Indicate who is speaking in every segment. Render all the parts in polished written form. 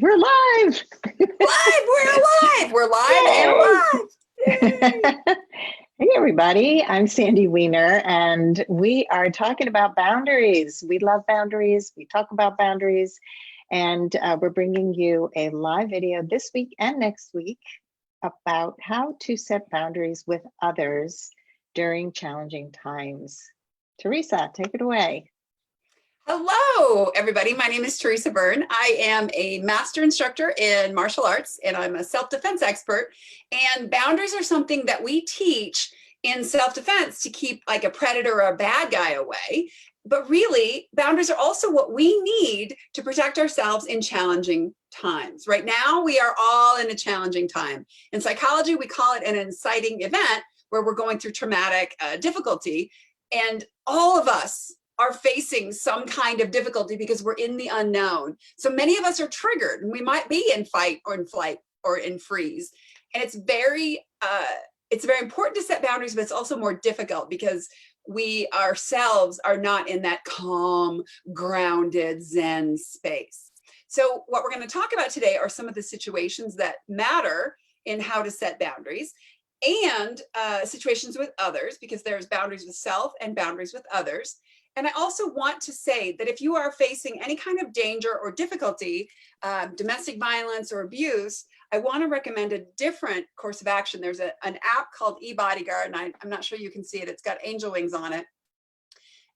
Speaker 1: We're live.
Speaker 2: Live, we're alive. We're live and alive. Yay.
Speaker 1: Hey, everybody. I'm Sandy Weiner, and we are talking about boundaries. We love boundaries. We talk about boundaries, and we're bringing you a live video this week and next week about how to set boundaries with others during challenging times. Theresa, take it away.
Speaker 2: Hello, everybody. My name is Theresa Byrne. I am a master instructor in martial arts, and I'm a self-defense expert. And boundaries are something that we teach in self-defense to keep like a predator or a bad guy away. But really, boundaries are also what we need to protect ourselves in challenging times. Right now, we are all in a challenging time. In psychology, we call it an inciting event where we're going through traumatic difficulty. And all of us are facing some kind of difficulty because we're in the unknown. So many of us are triggered, and we might be in fight or in flight or in freeze. And it's very important to set boundaries, but it's also more difficult because we ourselves are not in that calm, grounded Zen space. So what we're going to talk about today are some of the situations that matter in how to set boundaries, and situations with others, because there's boundaries with self and boundaries with others. And I also want to say that if you are facing any kind of danger or difficulty, domestic violence or abuse, I want to recommend a different course of action. There's an app called eBodyguard, and I'm not sure you can see it. It's got angel wings on it,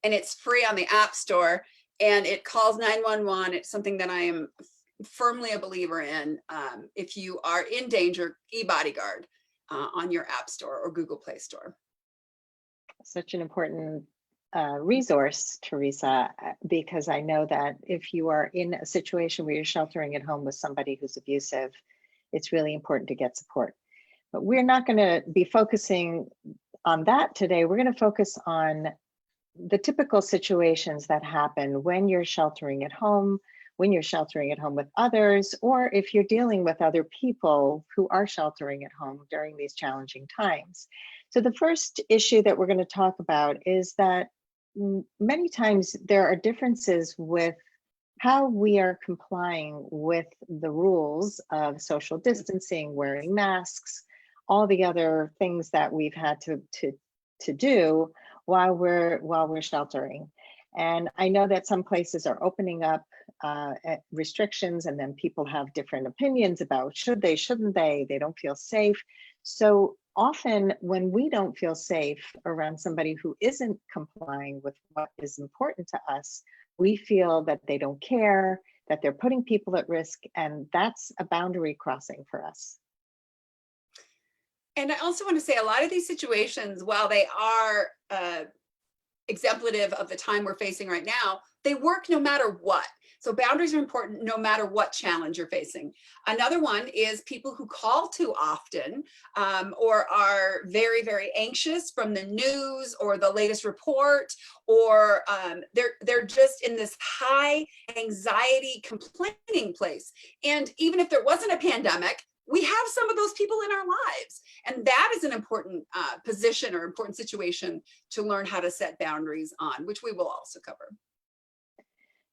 Speaker 2: and it's free on the App Store, and it calls 911. It's something that I am firmly a believer in. If you are in danger, eBodyguard on your App Store or Google Play Store.
Speaker 1: Such an important resource, Theresa, because I know that if you are in a situation where you're sheltering at home with somebody who's abusive, it's really important to get support. But we're not going to be focusing on that today. We're going to focus on the typical situations that happen when you're sheltering at home, when you're sheltering at home with others, or if you're dealing with other people who are sheltering at home during these challenging times. So the first issue that we're going to talk about is that many times there are differences with how we are complying with the rules of social distancing, wearing masks, all the other things that we've had to do while we're sheltering. And I know that some places are opening up restrictions, and then people have different opinions about should they, shouldn't they don't feel safe. So often when we don't feel safe around somebody who isn't complying with what is important to us, we feel that they don't care, that they're putting people at risk, and that's a boundary crossing for us.
Speaker 2: And I also want to say a lot of these situations, while they are exemplative of the time we're facing right now, they work no matter what. So boundaries are important no matter what challenge you're facing. Another one is people who call too often or are very, very anxious from the news or the latest report, or they're just in this high anxiety complaining place. And even if there wasn't a pandemic, we have some of those people in our lives. And that is an important position or important situation to learn how to set boundaries on, which we will also cover.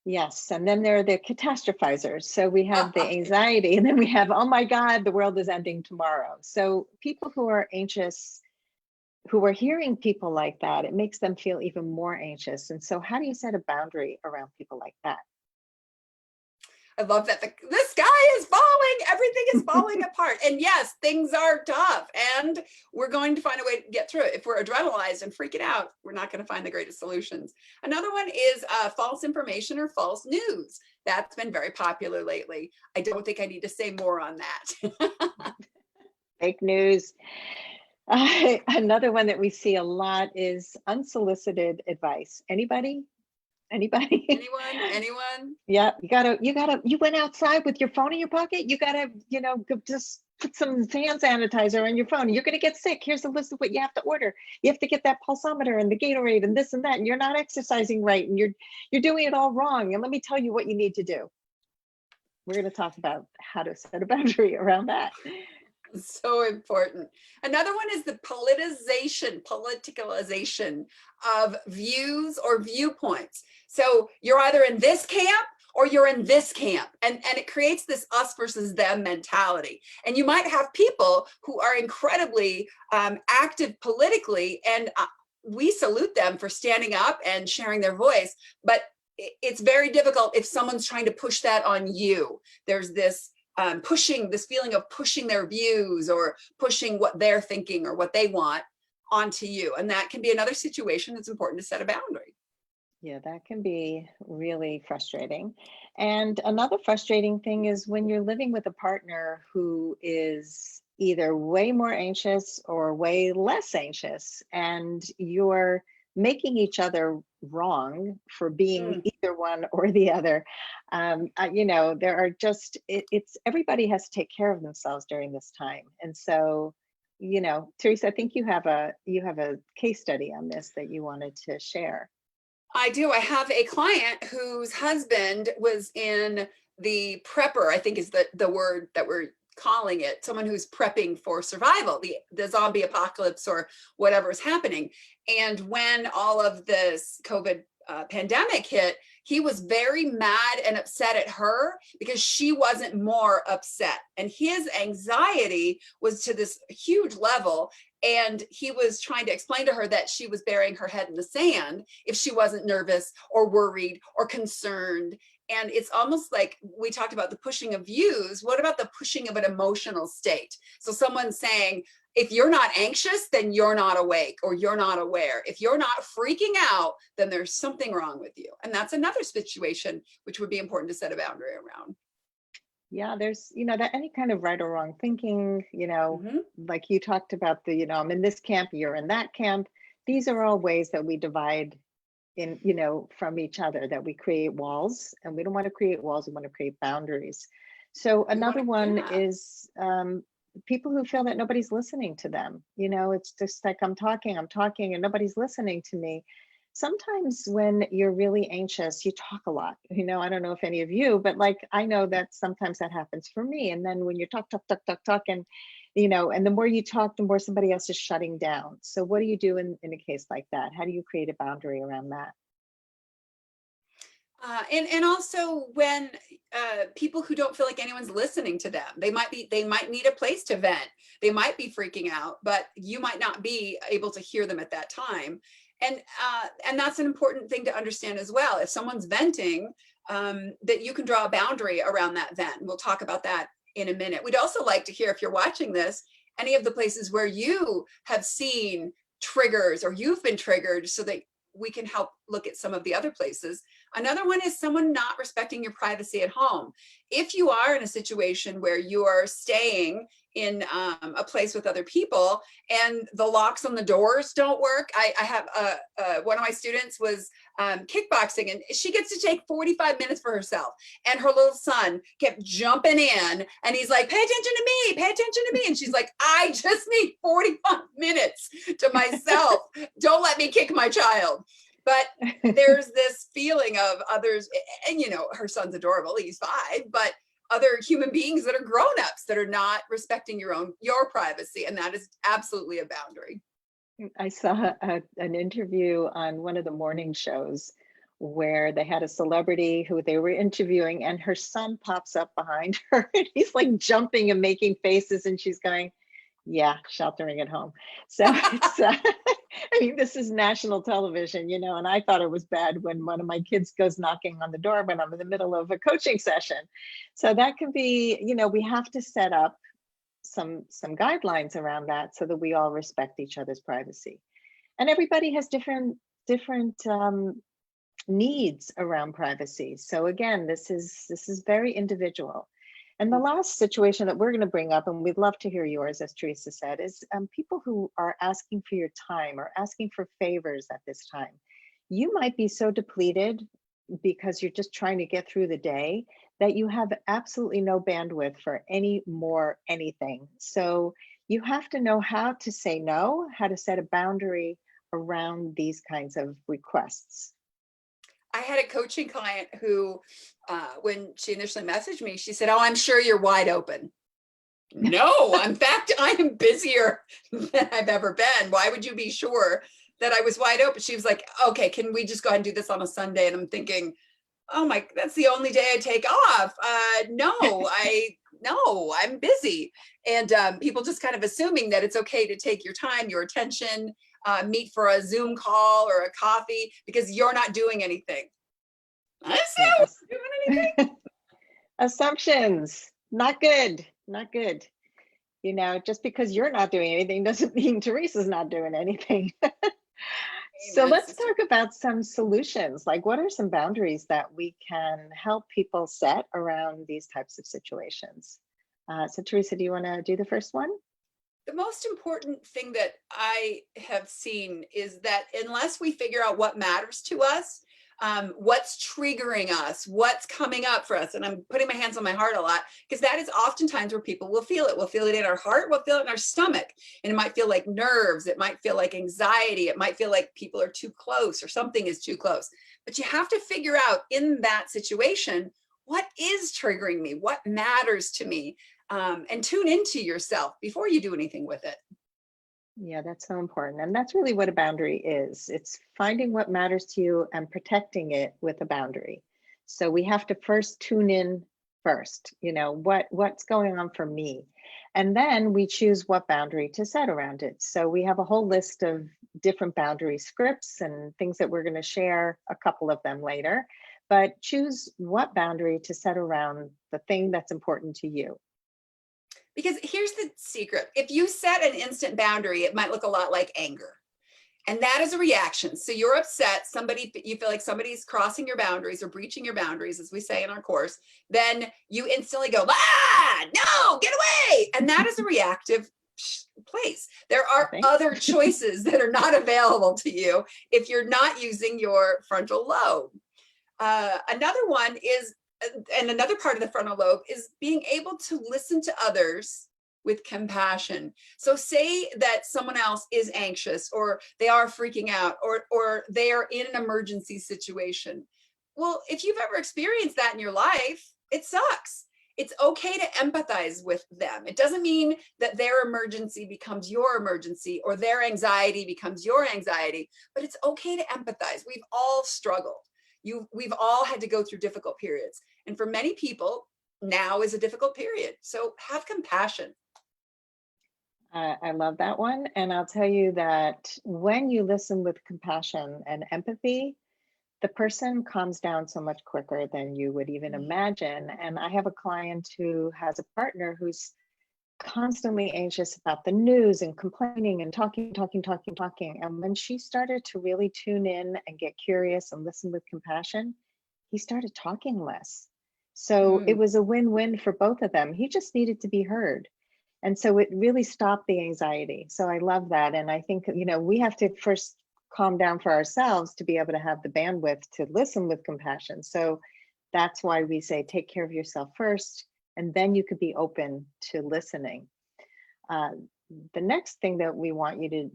Speaker 1: Yes, and then there are the catastrophizers. So we have the anxiety, and then we have, oh my God, the world is ending tomorrow. So people who are anxious, who are hearing people like that, it makes them feel even more anxious. And so how do you set a boundary around people like that?
Speaker 2: I love that the sky is falling, everything is falling apart. And yes, things are tough, and we're going to find a way to get through it. If we're adrenalized and freaking out, we're not going to find the greatest solutions. Another one is false information or false news. That's been very popular lately. I don't think I need to say more on that.
Speaker 1: Fake news. Another one that we see a lot is unsolicited advice. Anybody?
Speaker 2: Anyone?
Speaker 1: Yeah, you went outside with your phone in your pocket. You gotta, just put some hand sanitizer on your phone. You're gonna get sick. Here's a list of what you have to order. You have to get that pulsometer and the Gatorade and this and that. And you're not exercising right, and you're doing it all wrong. And let me tell you what you need to do. We're gonna talk about how to set a boundary around that.
Speaker 2: So important. Another one is the politicalization of views or viewpoints. So you're either in this camp or you're in this camp. And it creates this us versus them mentality. And you might have people who are incredibly active politically, and we salute them for standing up and sharing their voice, but it's very difficult if someone's trying to push that on you. There's this this feeling of pushing their views or pushing what they're thinking or what they want onto you. And that can be another situation that's important to set a boundary.
Speaker 1: Yeah, that can be really frustrating. And another frustrating thing is when you're living with a partner who is either way more anxious or way less anxious, and you're making each other wrong for being either one or the other. There are just, it's everybody has to take care of themselves during this time. And so, Theresa, I think you have a case study on this that you wanted to share.
Speaker 2: I do. I have a client whose husband was in the prepper, I think is the word that we're calling it, someone who's prepping for survival, the zombie apocalypse or whatever is happening. And when all of this COVID pandemic hit, he was very mad and upset at her because she wasn't more upset. And his anxiety was to this huge level. And he was trying to explain to her that she was burying her head in the sand if she wasn't nervous or worried or concerned. And it's almost like we talked about the pushing of views. What about the pushing of an emotional state? So someone's saying, if you're not anxious, then you're not awake or you're not aware. If you're not freaking out, then there's something wrong with you. And that's another situation which would be important to set a boundary around.
Speaker 1: Yeah, there's, that any kind of right or wrong thinking, like you talked about I'm in this camp, you're in that camp. These are all ways that we divide from each other, that we create walls, and we don't want to create walls. We want to create boundaries. So another one is people who feel that nobody's listening to them. It's just like I'm talking and nobody's listening to me. Sometimes when you're really anxious, you talk a lot. I don't know if any of you, but I know that sometimes that happens for me. And then when you talk, and and the more you talk, the more somebody else is shutting down. So what do you do in a case like that? How do you create a boundary around that?
Speaker 2: And also when people who don't feel like anyone's listening to them, they might need a place to vent. They might be freaking out, but you might not be able to hear them at that time. And that's an important thing to understand as well. If someone's venting, that you can draw a boundary around that vent. We'll talk about that in a minute. We'd also like to hear, if you're watching this, any of the places where you have seen triggers or you've been triggered, so that we can help look at some of the other places. Another one is someone not respecting your privacy at home. If you are in a situation where you are staying in a place with other people and the locks on the doors don't work. I have one of my students was kickboxing, and she gets to take 45 minutes for herself. And her little son kept jumping in and he's like, pay attention to me, pay attention to me. And she's like, I just need 45 minutes to myself. Don't let me kick my child. But there's this feeling of others, and her son's adorable, he's 5, but other human beings that are grown-ups that are not respecting your privacy, and that is absolutely a boundary.
Speaker 1: I saw an interview on one of the morning shows where they had a celebrity who they were interviewing, and her son pops up behind her and he's like jumping and making faces, and she's going, yeah, sheltering at home. So it's this is national television, and I thought it was bad when one of my kids goes knocking on the door when I'm in the middle of a coaching session. So that can be, we have to set up some guidelines around that so that we all respect each other's privacy. And everybody has different needs around privacy. So again, this is very individual. And the last situation that we're going to bring up, and we'd love to hear yours, as Theresa said, is people who are asking for your time or asking for favors at this time. You might be so depleted because you're just trying to get through the day that you have absolutely no bandwidth for anything. So you have to know how to say no, how to set a boundary around these kinds of requests.
Speaker 2: I had a coaching client who, when she initially messaged me, she said, oh, I'm sure you're wide open. No, in fact, I am busier than I've ever been. Why would you be sure that I was wide open? She was like, okay, can we just go ahead and do this on a Sunday? And I'm thinking, oh my, that's the only day I take off. No, I'm busy. And people just kind of assuming that it's okay to take your time, your attention, meet for a Zoom call or a coffee because you're not doing anything. I say I
Speaker 1: Yes.
Speaker 2: wasn't doing anything.
Speaker 1: Assumptions, not good, not good. Just because you're not doing anything doesn't mean Teresa's not doing anything. So
Speaker 2: Amen,
Speaker 1: let's
Speaker 2: sister.
Speaker 1: talk about some solutions. Like, what are some boundaries that we can help people set around these types of situations? So Teresa, do you want to do the first one?
Speaker 2: The most important thing that I have seen is that unless we figure out what matters to us, what's triggering us, what's coming up for us, and I'm putting my hands on my heart a lot because that is oftentimes where people will feel it. We'll feel it in our heart, we'll feel it in our stomach, and it might feel like nerves, it might feel like anxiety, it might feel like people are too close or something is too close. But you have to figure out in that situation, what is triggering me, what matters to me, and tune into yourself before you do anything with it.
Speaker 1: Yeah, that's so important. And that's really what a boundary is. It's finding what matters to you and protecting it with a boundary. So we have to first tune in first, what's going on for me. And then we choose what boundary to set around it. So we have a whole list of different boundary scripts and things that we're going to share, a couple of them later. But choose what boundary to set around the thing that's important to you.
Speaker 2: Because here's the secret. If you set an instant boundary, it might look a lot like anger. And that is a reaction. So you're upset, you feel like somebody's crossing your boundaries or breaching your boundaries, as we say in our course, then you instantly go, no, get away. And that is a reactive place. There are other choices that are not available to you if you're not using your frontal lobe. Another one is, and another part of the frontal lobe is being able to listen to others with compassion. So say that someone else is anxious or they are freaking out or they are in an emergency situation. Well, if you've ever experienced that in your life, it sucks. It's okay to empathize with them. It doesn't mean that their emergency becomes your emergency or their anxiety becomes your anxiety, but it's okay to empathize. We've all struggled. We've all had to go through difficult periods. And for many people, now is a difficult period. So have compassion.
Speaker 1: I love that one. And I'll tell you that when you listen with compassion and empathy, the person calms down so much quicker than you would even imagine. And I have a client who has a partner who's constantly anxious about the news and complaining and talking. And when she started to really tune in and get curious and listen with compassion, he started talking less. So it was a win-win for both of them. He just needed to be heard. And so it really stopped the anxiety. So I love that. And I think, we have to first calm down for ourselves to be able to have the bandwidth to listen with compassion. So that's why we say, take care of yourself first, and then you could be open to listening. The next thing that we want you to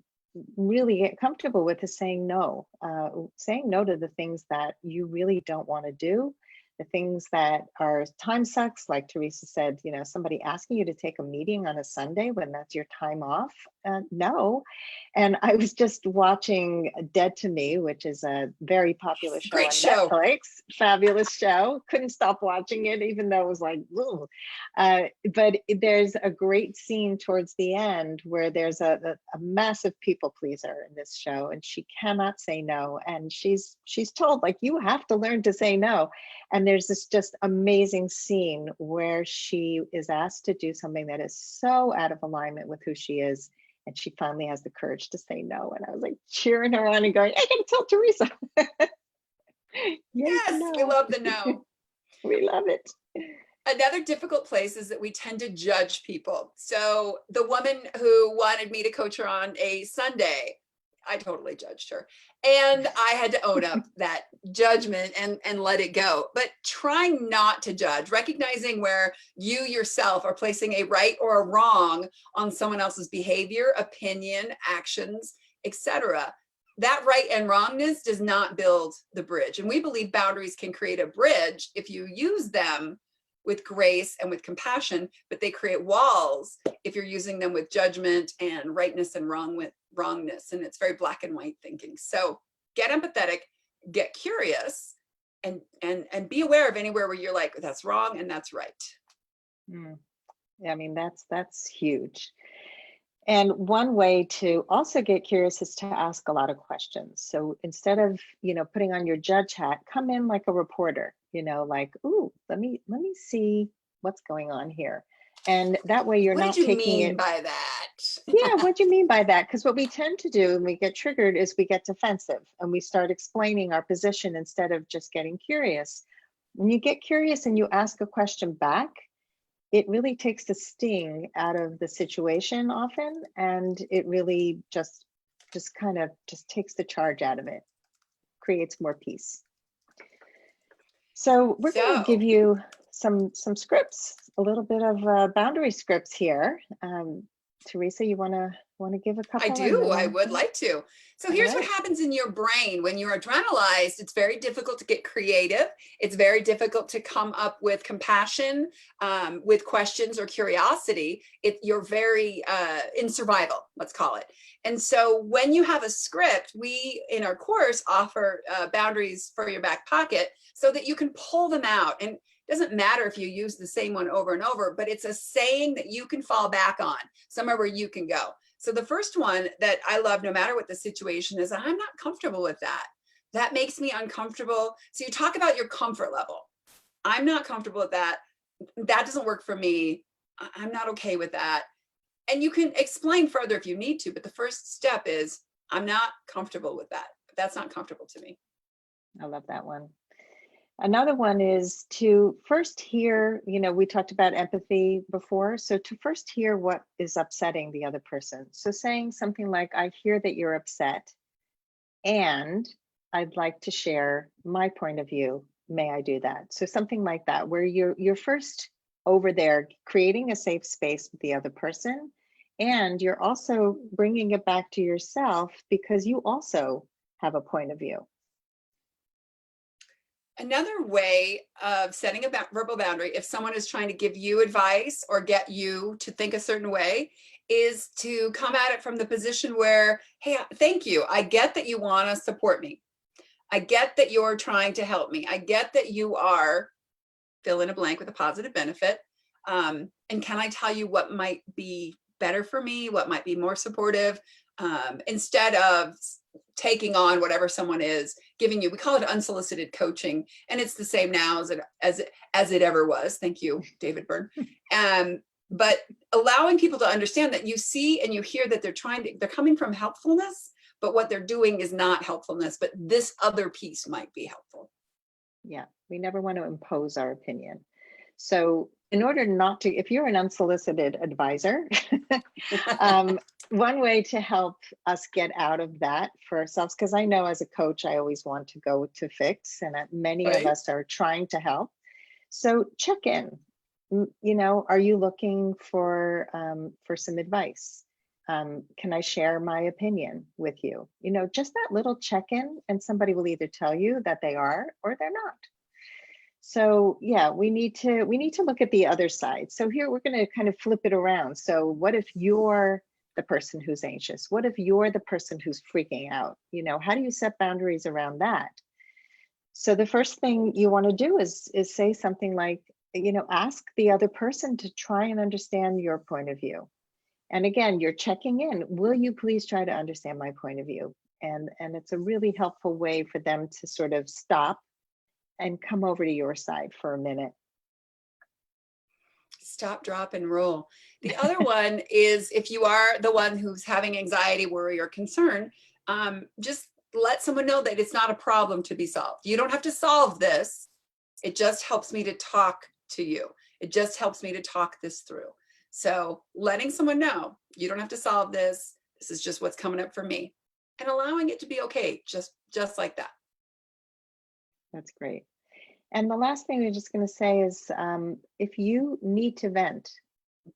Speaker 1: really get comfortable with is saying no to the things that you really don't want to do, the things that are time sucks, like Theresa said, somebody asking you to take a meeting on a Sunday when that's your time off. No. And I was just watching Dead to Me, which is a very popular show on Netflix. Fabulous show. Couldn't stop watching it, even though it was like, ooh. But there's a great scene towards the end where there's a massive people pleaser in this show, and she cannot say no. And she's told, like, you have to learn to say no. And there's this just amazing scene where she is asked to do something that is so out of alignment with who she is. And she finally has the courage to say no. And I was like cheering her on and going, I can tell Theresa.
Speaker 2: Yes, we love the no.
Speaker 1: We love it.
Speaker 2: Another difficult place is that we tend to judge people. So the woman who wanted me to coach her on a Sunday, I totally judged her. And I had to own up that judgment and let it go. But trying not to judge, recognizing where you yourself are placing a right or a wrong on someone else's behavior, opinion, actions, etc. That right and wrongness does not build the bridge. And we believe boundaries can create a bridge if you use them with grace and with compassion, but they create walls if you're using them with judgment and rightness and wrongness. And it's very black and white thinking. So get empathetic, get curious, and be aware of anywhere where you're like, that's wrong and that's right.
Speaker 1: I mean, that's huge. And one way to also get curious is to ask a lot of questions. So instead of, putting on your judge hat, come in like a reporter, like, ooh, let me see what's going on here. And that way you're
Speaker 2: What
Speaker 1: not
Speaker 2: did you
Speaker 1: taking
Speaker 2: mean
Speaker 1: it.
Speaker 2: by that?
Speaker 1: Yeah, what do you mean by that? Because what we tend to do when we get triggered is we get defensive and we start explaining our position instead of just getting curious. When you get curious and you ask a question back, it really takes the sting out of the situation often, and it really just kind of just takes the charge out of it, creates more peace. So we're going to give you some scripts, a little bit of boundary scripts here. Theresa, you want to give a couple?
Speaker 2: I do. I would like to. So here's what happens in your brain when you're adrenalized. It's very difficult to get creative. It's very difficult to come up with compassion, with questions or curiosity. You're very in survival, let's call it. And so when you have a script, we in our course offer boundaries for your back pocket so that you can pull them out. And it doesn't matter if you use the same one over and over, but it's a saying that you can fall back on, somewhere where you can go. So the first one that I love, no matter what the situation is, I'm not comfortable with that. That makes me uncomfortable. So you talk about your comfort level. I'm not comfortable with that. That doesn't work for me. I'm not okay with that. And you can explain further if you need to, but the first step is, I'm not comfortable with that. That's not comfortable to me.
Speaker 1: I love that one. Another one is to first hear, we talked about empathy before. So to first hear what is upsetting the other person. So saying something like, I hear that you're upset and I'd like to share my point of view. May I do that? So something like that, where you're first over there creating a safe space with the other person. And you're also bringing it back to yourself because you also have a point of view.
Speaker 2: Another way of setting a verbal boundary, if someone is trying to give you advice or get you to think a certain way, is to come at it from the position where, hey, thank you. I get that you want to support me. I get that you're trying to help me. I get that you are, fill in a blank with a positive benefit. And can I tell you what might be better for me, what might be more supportive, instead of taking on whatever someone is giving you. We call it unsolicited coaching, and it's the same now as it ever was. Thank you, David Byrne. But allowing people to understand that you see and you hear that they're coming from helpfulness, but what they're doing is not helpfulness, but this other piece might be helpful.
Speaker 1: Yeah, we never want to impose our opinion. So in order not to, if you're an unsolicited advisor, one way to help us get out of that for ourselves, because I know as a coach, I always want to go to fix, and many of us are trying to help. So check in, are you looking for some advice? Can I share my opinion with you? Just that little check-in, and somebody will either tell you that they are or they're not. So yeah, we need to look at the other side. So here we're going to kind of flip it around. So what if you're the person who's anxious? What if you're the person who's freaking out? How do you set boundaries around that? So the first thing you want to do is say something like, ask the other person to try and understand your point of view. And again, you're checking in. Will you please try to understand my point of view? And it's a really helpful way for them to sort of stop and come over to your side for a minute.
Speaker 2: Stop, drop, and roll. The other one is, if you are the one who's having anxiety, worry, or concern, just let someone know that it's not a problem to be solved. You don't have to solve this. It just helps me to talk to you. It just helps me to talk this through. So letting someone know, you don't have to solve this. This is just what's coming up for me, and allowing it to be okay, just like that.
Speaker 1: That's great. And the last thing we're just going to say is, if you need to vent,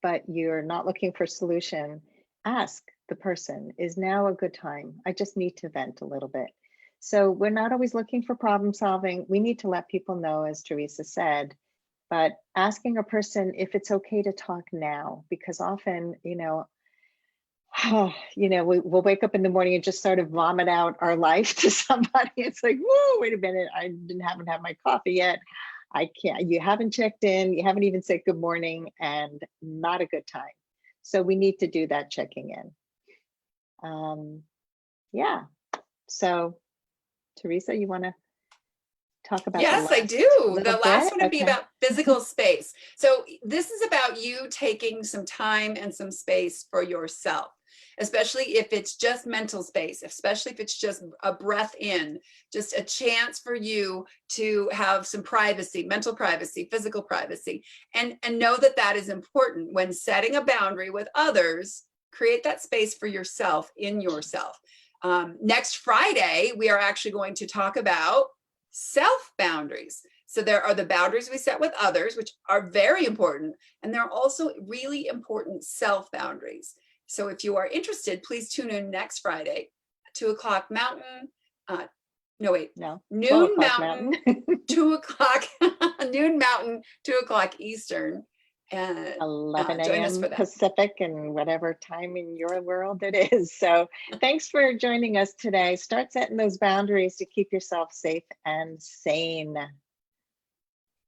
Speaker 1: but you're not looking for a solution, ask the person, is now a good time? I just need to vent a little bit. So we're not always looking for problem solving. We need to let people know, as Theresa said, but asking a person if it's okay to talk now, because often, we'll wake up in the morning and just sort of vomit out our life to somebody. It's like, whoa, wait a minute, I haven't had my coffee yet. I can't, you haven't checked in, you haven't even said good morning, and not a good time. So we need to do that checking in. Yeah. So Theresa, you want to talk about
Speaker 2: Yes, I do. The last one would be about physical space. So this is about you taking some time and some space for yourself, especially if it's just mental space, especially if it's just a breath in, just a chance for you to have some privacy, mental privacy, physical privacy, and know that that is important. When setting a boundary with others, create that space for yourself in yourself. Next Friday, we are actually going to talk about self boundaries. So there are the boundaries we set with others, which are very important. And there are also really important self boundaries. So if you are interested, please tune in next Friday, 2 o'clock Mountain. Noon Mountain, 2 o'clock, noon Mountain, 2 o'clock Eastern. And
Speaker 1: 11
Speaker 2: join us
Speaker 1: a.m.
Speaker 2: for that.
Speaker 1: Pacific, and whatever time in your world it is. So thanks for joining us today. Start setting those boundaries to keep yourself safe and sane.